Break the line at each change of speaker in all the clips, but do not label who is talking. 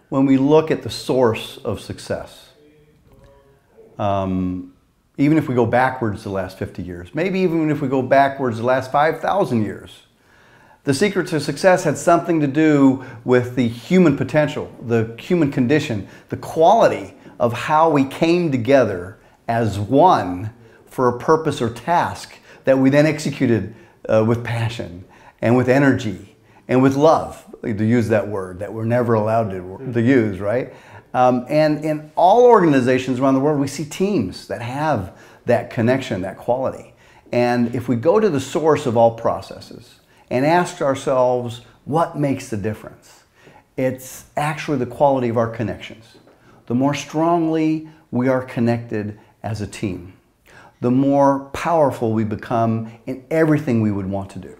when we look at the source of success, even if we go backwards the last 50 years, maybe even if we go backwards the last 5,000 years, the secret to success had something to do with the human potential, the human condition, the quality of how we came together as one for a purpose or task that we then executed with passion and with energy and with love, to use that word that we're never allowed to use, right? And in all organizations around the world, we see teams that have that connection, that quality. And if we go to the source of all processes and ask ourselves, what makes the difference? It's actually the quality of our connections. The more strongly we are connected as a team, the more powerful we become in everything we would want to do.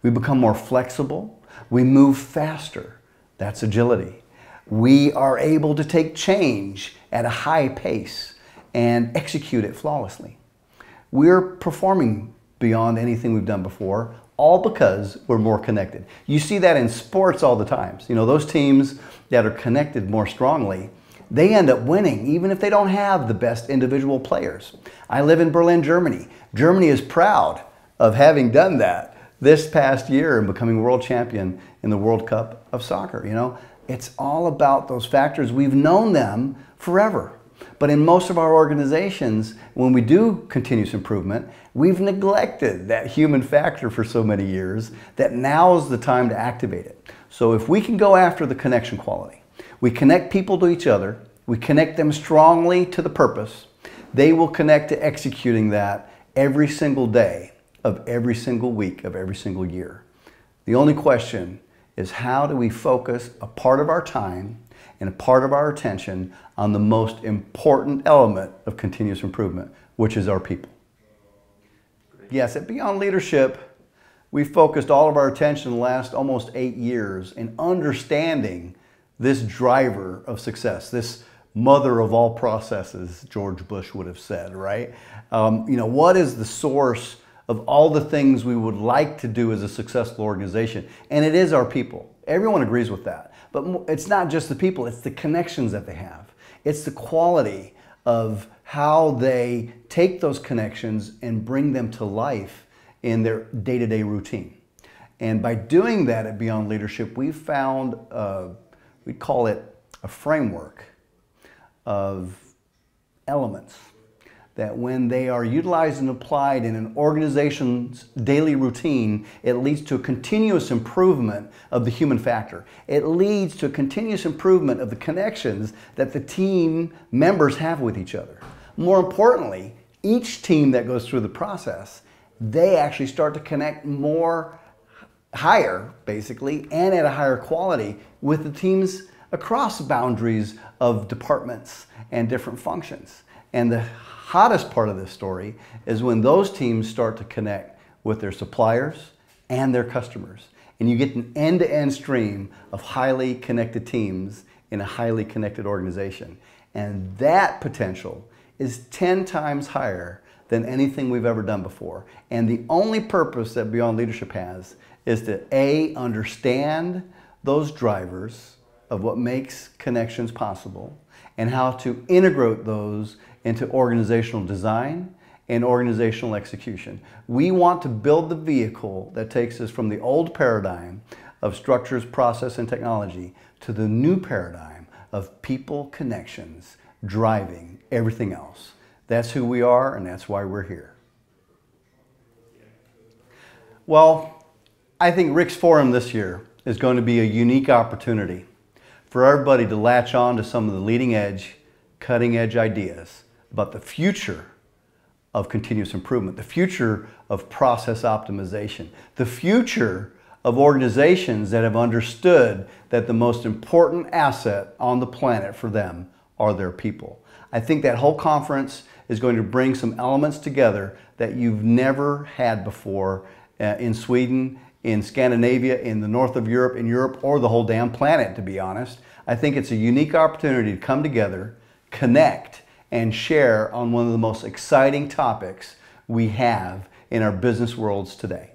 We become more flexible. We move faster. That's agility. We are able to take change at a high pace and execute it flawlessly. We're performing beyond anything we've done before, all because we're more connected. You see that in sports all the time. You know, those teams that are connected more strongly, they end up winning even if they don't have the best individual players. I live in Berlin, Germany. Germany is proud of having done that this past year and becoming world champion in the World Cup of soccer. You know, it's all about those factors. We've known them forever. But in most of our organizations, when we do continuous improvement, we've neglected that human factor for so many years that now is the time to activate it. So if we can go after the connection quality, we connect people to each other, we connect them strongly to the purpose, they will connect to executing that every single day of every single week of every single year. The only question is, how do we focus a part of our time and a part of our attention on the most important element of continuous improvement, which is our people? Yes, at Beyond Leadership, we focused all of our attention in the last almost 8 years in understanding this driver of success, this mother of all processes, George Bush would have said, right? You know, what is the source of all the things we would like to do as a successful organization? And it is our people. Everyone agrees with that. But it's not just the people, it's the connections that they have. It's the quality of how they take those connections and bring them to life in their day-to-day routine. And by doing that at Beyond Leadership, we've found, we call it a framework of elements that when they are utilized and applied in an organization's daily routine, it leads to a continuous improvement of the human factor. It leads to a continuous improvement of the connections that the team members have with each other. More importantly, each team that goes through the process, they actually start to connect more higher, basically, and at a higher quality with the teams across boundaries of departments and different functions. And the hottest part of this story is when those teams start to connect with their suppliers and their customers. And you get an end-to-end stream of highly connected teams in a highly connected organization. And that potential is 10 times higher than anything we've ever done before. And the only purpose that Beyond Leadership has is to A, understand those drivers of what makes connections possible and how to integrate those into organizational design and organizational execution. We want to build the vehicle that takes us from the old paradigm of structures, process, and technology to the new paradigm of people, connections, driving everything else. That's who we are, and that's why we're here. Well, I think Riksforum this year is going to be a unique opportunity for everybody to latch on to some of the leading edge, cutting edge ideas about the future of continuous improvement, the future of process optimization, the future of organizations that have understood that the most important asset on the planet for them are their people. I think that whole conference is going to bring some elements together that you've never had before in Sweden, in Scandinavia, in the north of Europe, in Europe, or the whole damn planet, to be honest. I think it's a unique opportunity to come together, connect, and share on one of the most exciting topics we have in our business worlds today.